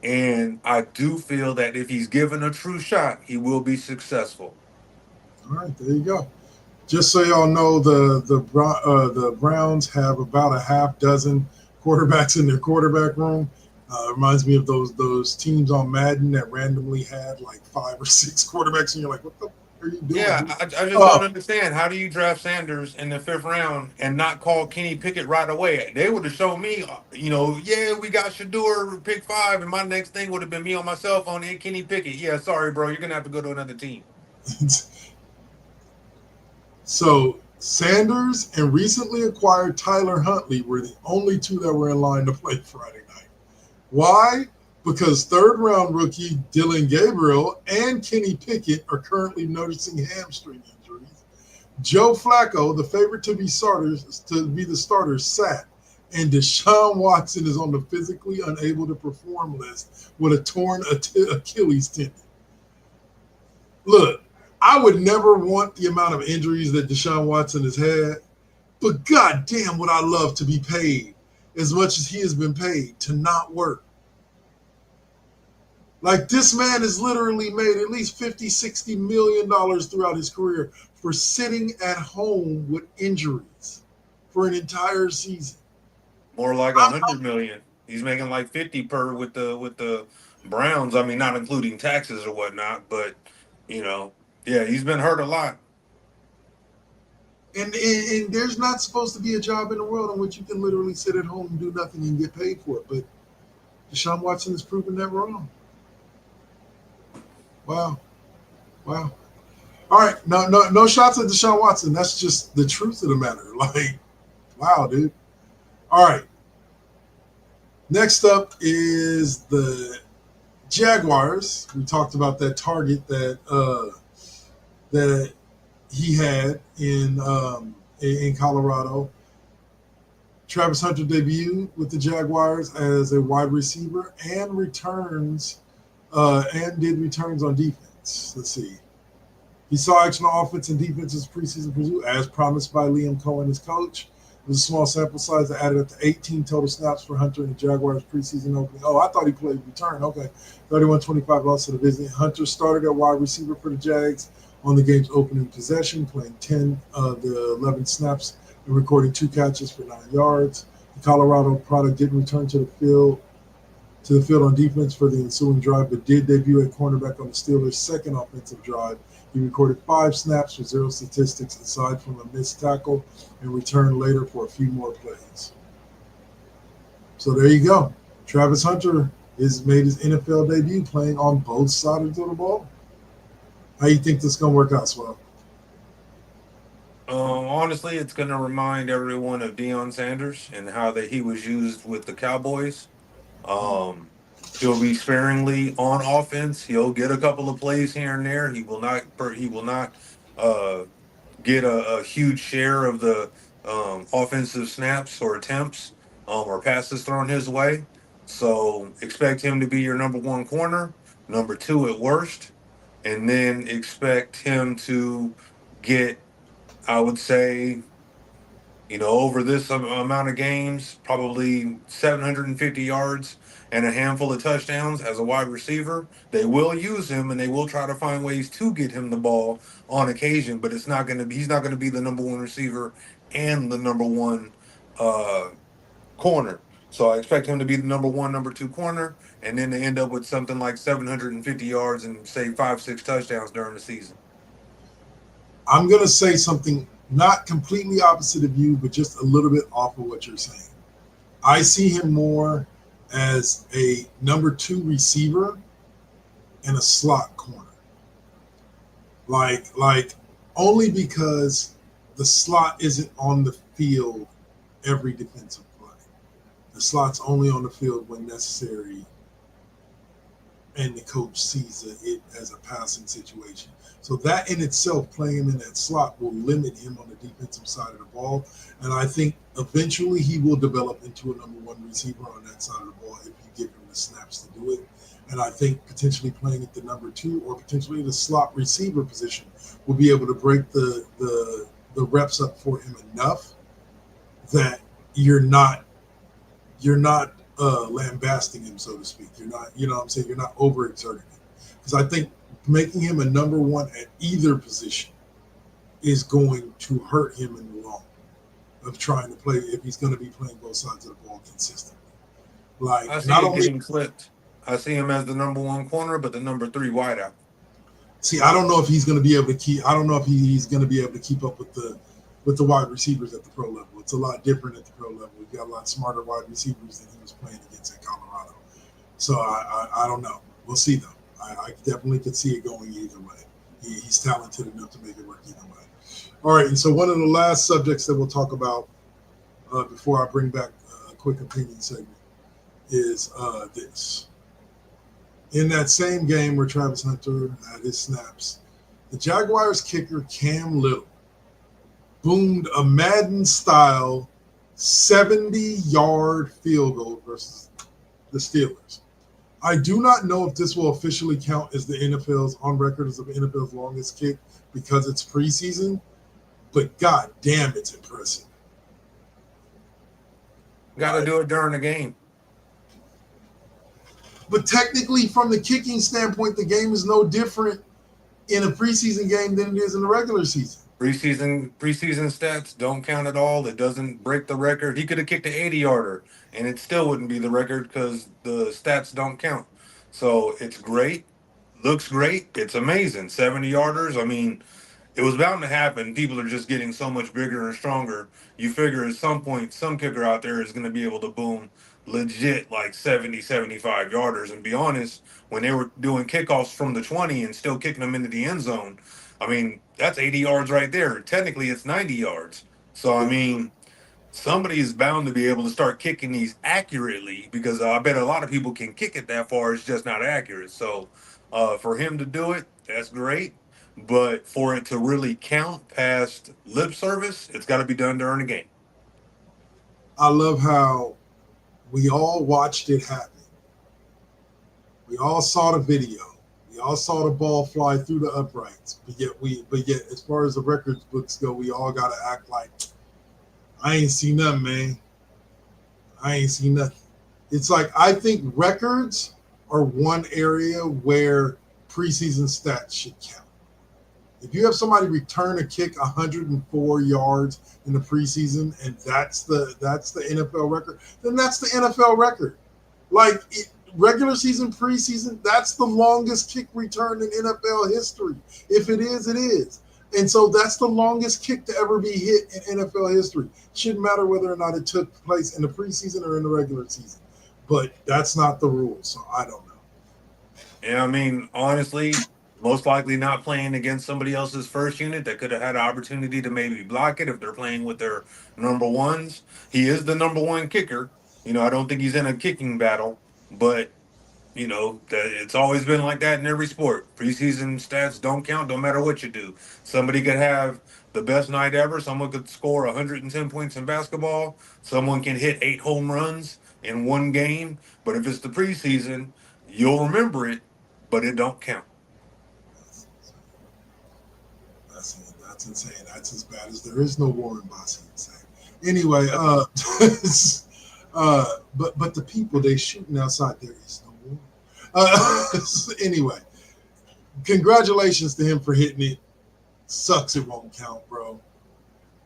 And I do feel that if he's given a true shot, he will be successful. All right, there you go. Just so y'all know, the Browns have about a half dozen quarterbacks in their quarterback room. Reminds me of those teams on Madden that randomly had like 5 or 6 quarterbacks, and you're like, what the are you doing? Yeah, I just don't understand. How do you draft Sanders in the 5th round and not call Kenny Pickett right away? They would have shown me, yeah, we got Shadur pick 5, and my next thing would have been me on my cell phone and Kenny Pickett. Yeah, sorry, bro, you're gonna have to go to another team. So Sanders and recently acquired Tyler Huntley were the only 2 that were in line to play Friday night. Why? Because 3rd-round rookie Dylan Gabriel and Kenny Pickett are currently noticing hamstring injuries. Joe Flacco, the favorite to be the starter, sat, and Deshaun Watson is on the physically unable to perform list with a torn Achilles tendon. Look, I would never want the amount of injuries that Deshaun Watson has had, but goddamn would I love to be paid as much as he has been paid to not work. Like, this man has literally made at least $50-60 million throughout his career for sitting at home with injuries for an entire season. More like 100 million. He's making like 50 per with the Browns. I mean, not including taxes or whatnot, but yeah, he's been hurt a lot. And there's not supposed to be a job in the world in which you can literally sit at home and do nothing and get paid for it. But Deshaun Watson has proven that wrong. Wow. All right. No shots at Deshaun Watson. That's just the truth of the matter. Like, wow, dude. All right. Next up is the Jaguars. We talked about that target that he had in Colorado. Travis Hunter debuted with the Jaguars as a wide receiver and did returns on defense. Let's see. He saw action on offense and defense's preseason pursuit, as promised by Liam Cohen, his coach. It was a small sample size that added up to 18 total snaps for Hunter in the Jaguars preseason opening. Oh, I thought he played return. Okay. 31-25 loss to the Disney. Hunter started at wide receiver for the Jags on the game's opening possession, playing 10 of the 11 snaps and recording 2 catches for 9 yards. The Colorado product didn't return to the field on defense for the ensuing drive, but did debut at cornerback on the Steelers' second offensive drive. He recorded 5 snaps for 0 statistics aside from a missed tackle and returned later for a few more plays. So there you go. Travis Hunter has made his NFL debut playing on both sides of the ball. How you think this is going to work out, Suave? Honestly, it's going to remind everyone of Deion Sanders and how he was used with the Cowboys. He'll be sparingly on offense. He'll get a couple of plays here and there. He will not get a huge share of the offensive snaps or attempts or passes thrown his way. So expect him to be your number 1 corner, number 2 at worst, and then expect him to get, I would say, over this amount of games, probably 750 yards and a handful of touchdowns as a wide receiver. They will use him and they will try to find ways to get him the ball on occasion, but he's not going to be the number 1 receiver and the number 1 corner. So I expect him to be the number 1, number 2 corner, and then to end up with something like 750 yards and say 5-6 touchdowns during the season. I'm going to say something not completely opposite of you, but just a little bit off of what you're saying. I see him more as a number 2 receiver and a slot corner. Like only because the slot isn't on the field every defensive play. The slot's only on the field when necessary and the coach sees it as a passing situation. So that in itself, playing him in that slot, will limit him on the defensive side of the ball. And I think eventually he will develop into a number one receiver on that side of the ball if you give him the snaps to do it. And I think potentially playing at the number two or potentially the slot receiver position will be able to break the reps up for him enough that you're not lambasting him, so to speak. You're not, you know what I'm saying? You're not overexerting him. Because I think making him a number one at either position is going to hurt him in the long of trying to play if he's going to be playing both sides of the ball consistently. Like, I see not it only getting flipped. I see him as the number one corner, but the number three wideout. see, I don't know if he's going to be able to keep. I don't know if he's going to be able to keep up with the wide receivers at the pro level. It's a lot different at the pro level. We've got a lot smarter wide receivers than he was playing against in Colorado. So I don't know. We'll see though. I definitely could see it going either way. He's talented enough to make it work either way. All right, and so one of the last subjects that we'll talk about before I bring back a quick opinion segment is this. In that same game where Travis Hunter had his snaps, the Jaguars kicker Cam Little boomed a Madden-style 70-yard field goal versus the Steelers. I do not know if this will officially count as the NFL's on record as the NFL's longest kick because it's preseason, but god damn, it's impressive. Got to do it during the game. But technically, from the kicking standpoint, the game is no different in a preseason game than it is in the regular season. Preseason stats don't count at all. It doesn't break the record. He could have kicked an 80-yarder, and it still wouldn't be the record because the stats don't count. So it's great. Looks great. It's amazing. 70-yarders. I mean, it was bound to happen. People are just getting so much bigger and stronger. You figure at some point, some kicker out there is going to be able to boom legit like 70, 75 yarders. And be honest, when they were doing kickoffs from the 20 and still kicking them into the end zone, I mean, that's 80 yards right there. Technically, it's 90 yards. So, I mean, somebody is bound to be able to start kicking these accurately because I bet a lot of people can kick it that far. It's just not accurate. So, for him to do it, that's great. But for it to really count past lip service, it's got to be done during the game. I love how we all watched it happen. We all saw the video. We all saw the ball fly through the uprights. But yet, as far as the records books go, we all got to act like, I ain't seen nothing, man. I ain't seen nothing. It's like, I think records are one area where preseason stats should count. If you have somebody return a kick 104 yards in the preseason and that's the NFL record, then that's the NFL record. Like regular season, preseason, that's the longest kick return in NFL history. If it is, it is. And so that's the longest kick to ever be hit in NFL history. Shouldn't matter whether or not it took place in the preseason or in the regular season. But that's not the rule, so I don't know. Yeah, I mean, honestly, most likely not playing against somebody else's first unit that could have had an opportunity to maybe block it if they're playing with their number ones. He is the number one kicker. You know, I don't think he's in a kicking battle, but, you know, it's always been like that in every sport. Preseason stats don't count no matter what you do. Somebody could have the best night ever. Someone could score 110 points in basketball. Someone can hit 8 home runs in one game. But if it's the preseason, you'll remember it, but it don't count. That's insane. That's as bad as there is no Warren Bossy insane. Anyway, but the people they shooting outside, there is no war. Anyway, congratulations to him for hitting it. Sucks it won't count, bro.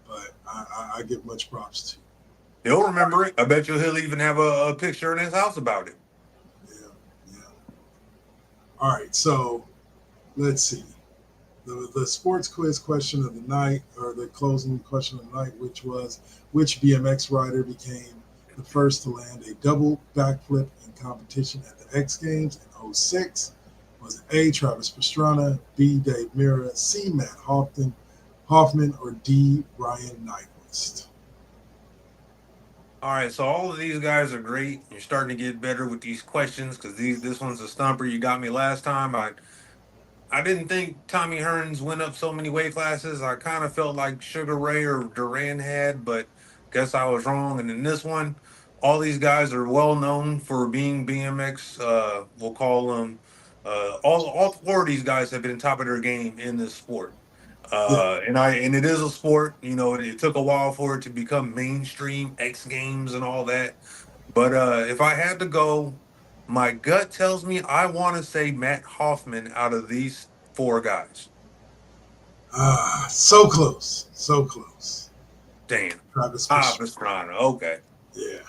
But I give much props to. He'll remember it. I bet you he'll even have a picture in his house about it. Yeah. All right, so let's see. The sports quiz question of the night, or the closing question of the night, which was, which BMX rider became the first to land a double backflip in competition at the X Games in 06? Was it A, Travis Pastrana, B, Dave Mirra, C, Matt Hoffman, or D, Ryan Nyquist? All right, so all of these guys are great. You're starting to get better with these questions because this one's a stumper. You got me last time. I didn't think Tommy Hearns went up so many weight classes. I kind of felt like Sugar Ray or Duran had, but guess I was wrong. And in this one, all these guys are well known for being BMX. We'll call them. All four of these guys have been top of their game in this sport. Yeah. And it is a sport. You know, it took a while for it to become mainstream, X Games and all that. But if I had to go, my gut tells me I want to say Matt Hoffman out of these four guys. So close. So close. Damn. Travis Pastrana. Okay. Yeah.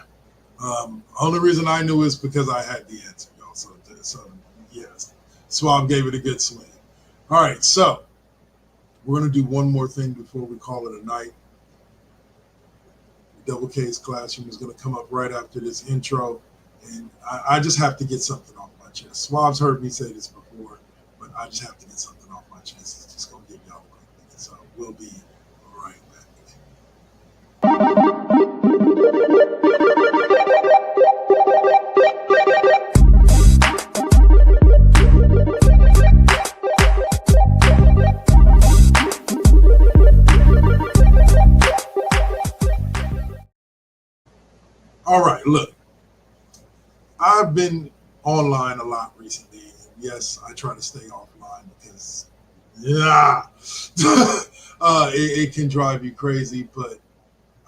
Only reason I knew is because I had the answer, y'all. So yes. Suave gave it a good swing. All right, so we're going to do one more thing before we call it a night. Double K's Classroom is going to come up right after this intro, and I just have to get something off my chest. Suave's heard me say this before, but I just have to get something off my chest. It's just going to give y'all what I'm thinking. So we'll be right back. All right, look, I've been online a lot recently. Yes, I try to stay offline because, it can drive you crazy. But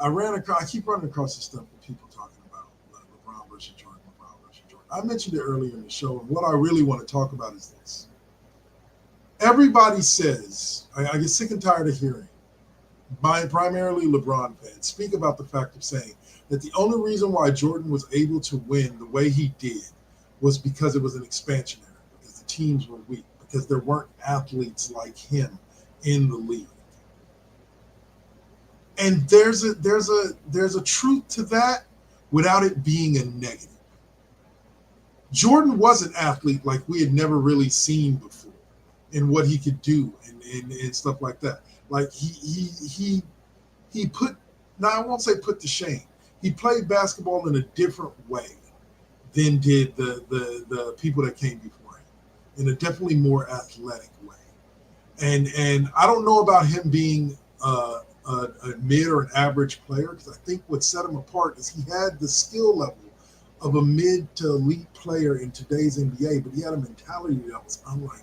I keep running across this stuff with people talking about LeBron versus Jordan. I mentioned it earlier in the show, and what I really want to talk about is this. Everybody says, I get sick and tired of hearing, primarily LeBron fans, speak about the fact of saying that the only reason why Jordan was able to win the way he did was because it was an expansion era, because the teams were weak, because there weren't athletes like him in the league. And there's a truth to that without it being a negative. Jordan was an athlete like we had never really seen before in what he could do and stuff like that. Like he put, now I won't say put to shame. He played basketball in a different way than did the people that came before him, in a definitely more athletic way. And I don't know about him being a mid or an average player, because I think what set him apart is he had the skill level of a mid to elite player in today's NBA, but he had a mentality that was unlike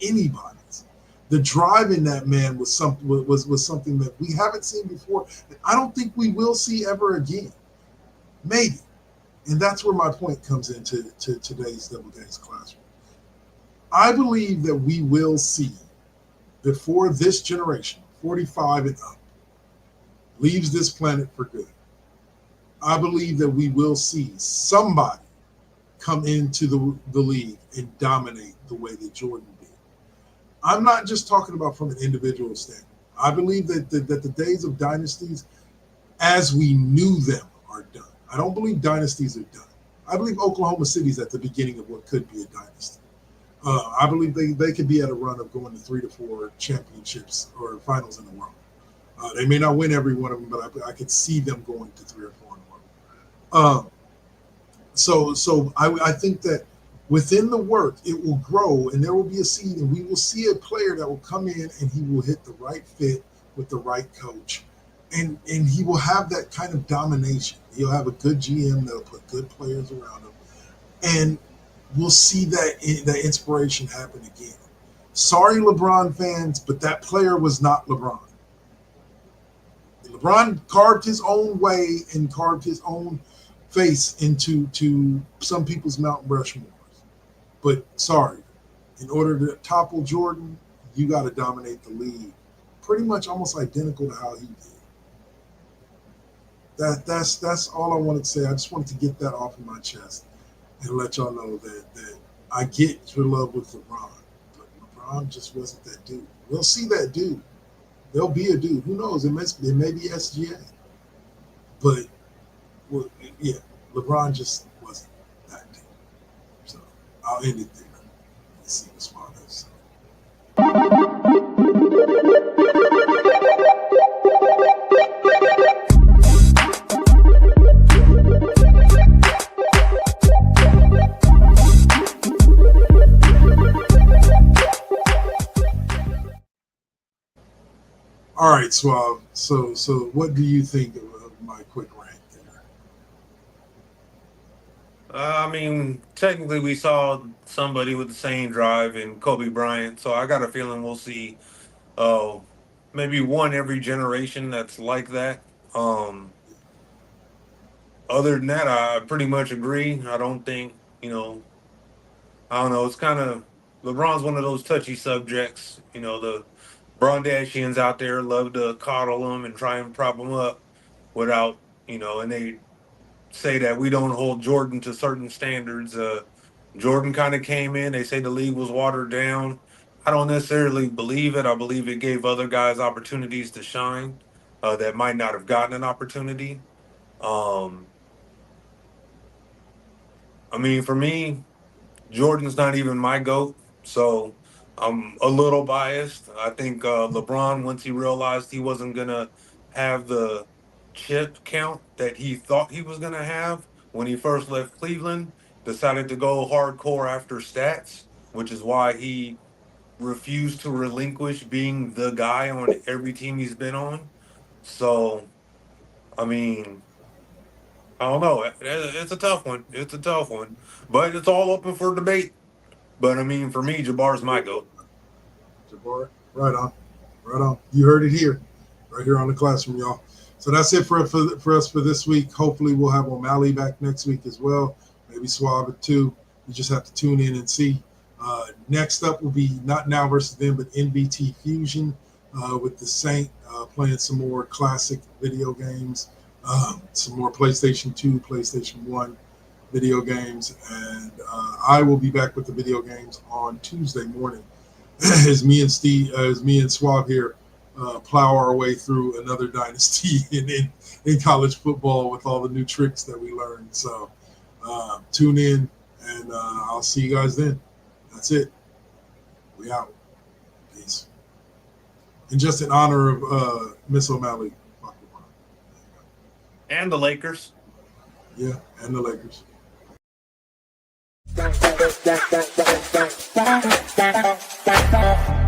anybody's. The drive in that man was something that we haven't seen before, and I don't think we will see ever again. Maybe. And that's where my point comes into today's Double K's Classroom. I believe that we will see, before this generation, 45 and up, leaves this planet for good, I believe that we will see somebody come into the league and dominate the way that Jordan did. I'm not just talking about from an individual standpoint. I believe that the days of dynasties, as we knew them, are done. I don't believe dynasties are done. I believe Oklahoma City's at the beginning of what could be a dynasty. I believe they could be at a run of going to 3 to 4 championships or finals in a row. They may not win every one of them, but I could see them going to 3 or 4 in a row. So I think that within the work, it will grow, and there will be a seed, and we will see a player that will come in and he will hit the right fit with the right coach, and he will have that kind of domination. He'll have a good GM that'll put good players around him, and we'll see that inspiration happen again. Sorry, LeBron fans, but that player was not LeBron. LeBron carved his own way and carved his own face into some people's Mount Rushmores. But sorry, in order to topple Jordan, you got to dominate the league, pretty much almost identical to how he did. That's all I wanted to say. I just wanted to get that off of my chest and let y'all know that I get your love with LeBron, but LeBron just wasn't that dude. We'll see that dude. There'll be a dude. Who knows? It may be SGA. But, well, yeah, LeBron just wasn't that dude. So I'll end it there. Let's see what Suave has to say. All right, Suave. So what do you think of my quick rant there? I mean, technically, we saw somebody with the same drive in Kobe Bryant, so I got a feeling we'll see uh, maybe one every generation that's like that. Um, Other than that, I pretty much agree. I don't think, I don't know. It's kind of LeBron's one of those touchy subjects. The Brondashians out there love to coddle him and try and prop him up without, and they say that we don't hold Jordan to certain standards. Jordan kind of came in. They say the league was watered down. I don't necessarily believe it. I believe it gave other guys opportunities to shine that might not have gotten an opportunity. Um, I mean, for me, Jordan's not even my GOAT, so I'm a little biased. I think LeBron, once he realized he wasn't going to have the chip count that he thought he was going to have when he first left Cleveland, decided to go hardcore after stats, which is why he refused to relinquish being the guy on every team he's been on. So, I mean, I don't know. It's a tough one. It's a tough one, but it's all open for debate. But I mean, for me, Jabbar's my goat. Jabbar, right on, right on. You heard it here, right here on the classroom, y'all. So that's it for us for this week. Hopefully, we'll have O'Malley back next week as well. Maybe Suave too. You just have to tune in and see. Next up will be not now versus then, but NBT Fusion with the Saint playing some more classic video games, some more PlayStation 2, PlayStation 1 video games, and I will be back with the video games on Tuesday morning. As me and Suave here plow our way through another dynasty in college football with all the new tricks that we learned. So tune in, and I'll see you guys then. That's it. We out. Peace. And just in honor of Miss O'Malley. And the Lakers. Yeah, and the Lakers. Thank you.